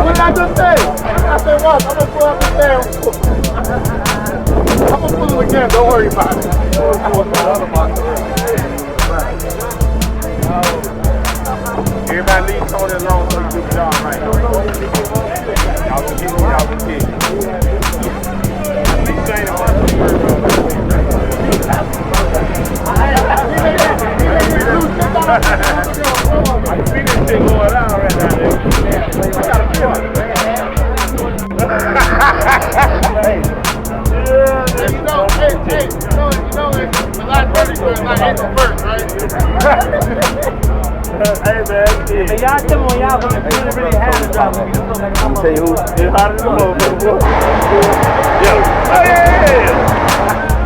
What did I just say? I said, watch, I'm gonna pull up the stand. I'm gonna pull it again, don't worry about it. Everybody leave Tony alone so he do the job right. Y'all can get me, y'all can get me. At least ain't a bunch of words on that. I can see this shit going on right now, nigga. I got a feeling. The last verdict was like April 1st, right? Hey, man. Hey, y'all tell me when y'all really had a drop. I'm tell you who. It's hotter than the motherfucker. Yeah. Oh, yeah.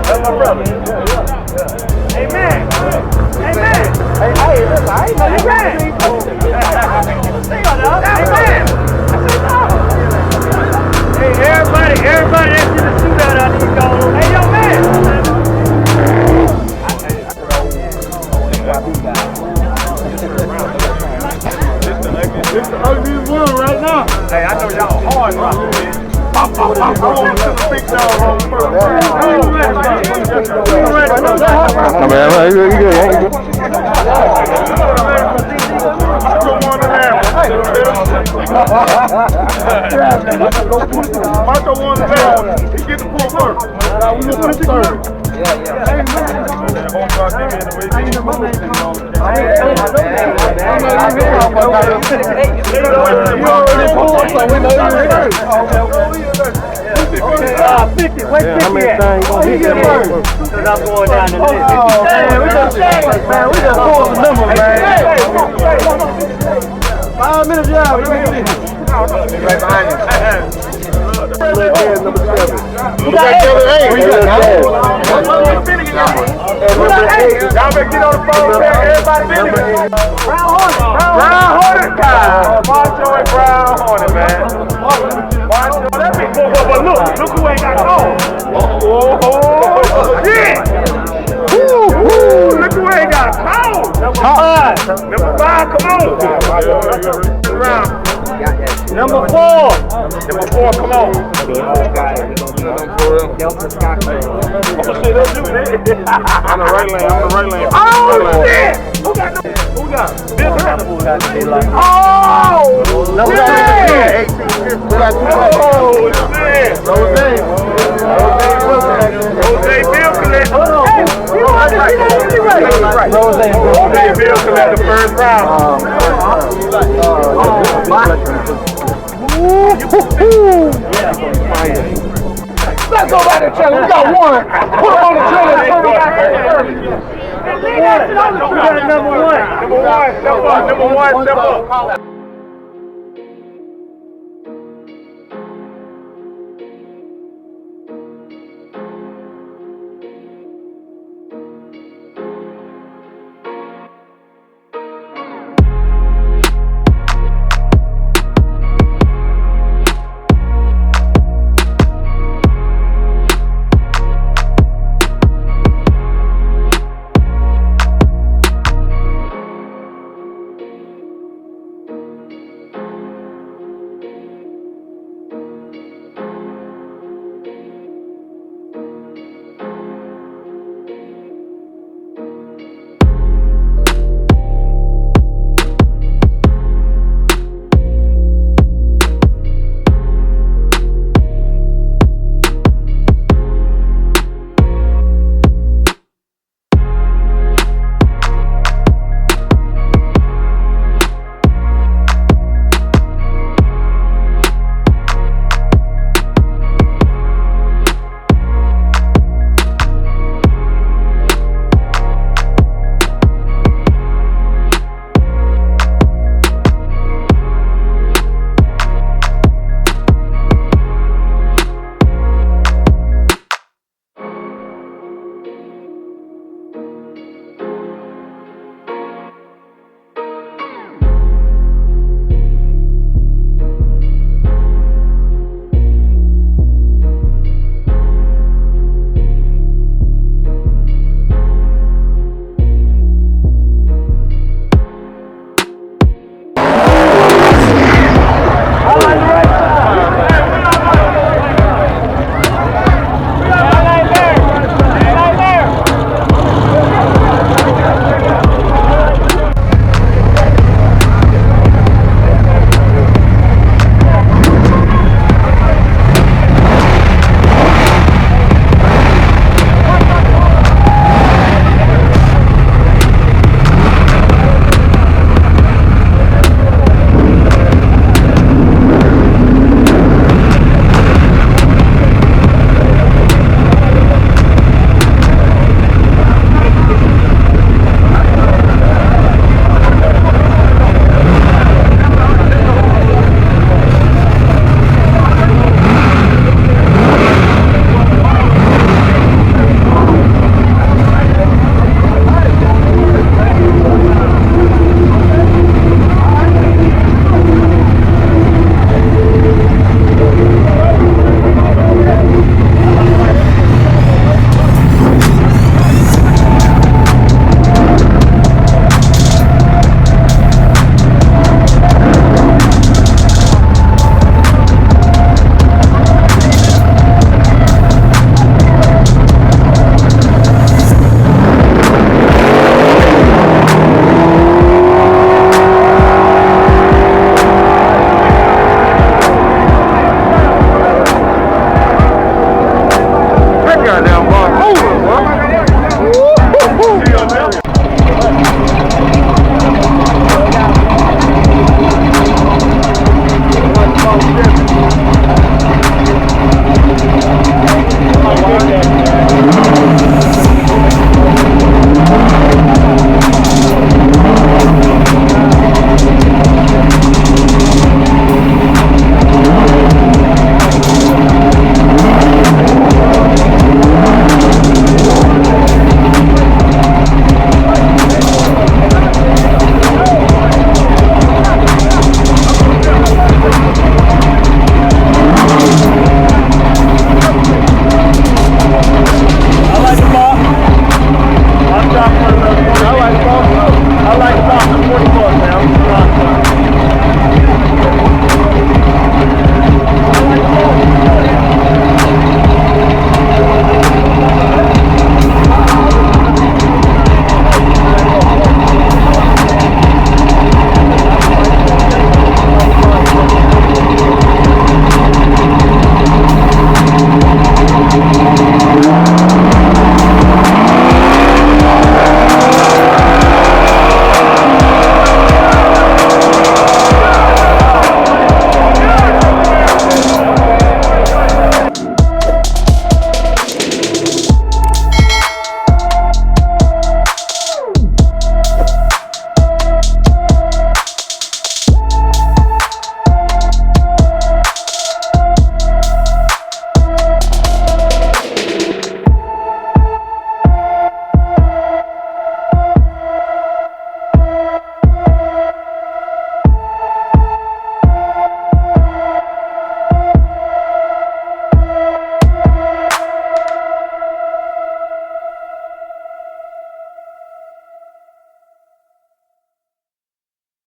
That's my brother. Amen. Amen. Hey, listen, I ain't know you ran. Amen. Hey, everybody that's in the shootout out there, go. Hey, yo, man. This the ugliest one right now. Hey, I know y'all hard rocking, man. I want to the big dog on first. Marco won the bell. He get the pull first. We just put it third. How many things gonna hit that first? Because I'm going down the list. Man, we just pulled the number, man. 5 minutes job. Right behind you. Number 7. Who got 8? Who got 8? Y'all better get on the phone, everybody. Brown Hornet time. Marcho and Brown Hornet, man. Marcho, that big boy, but look who ain't got called. Oh, shit. Look who ain't got called. Number 5, come on. Number 4, come on. I'm the right lane. Oh, shit! Who got? Bill Clinton. Oh, shit! Oh, shit! Jose Bill Clinton. Jose Bill Clinton the first round. Let's go back to the trailer. We got 1. Put him on the trailer. Turn him back there. We got number 1. Number 1, step up. damn boy. Moving, boy.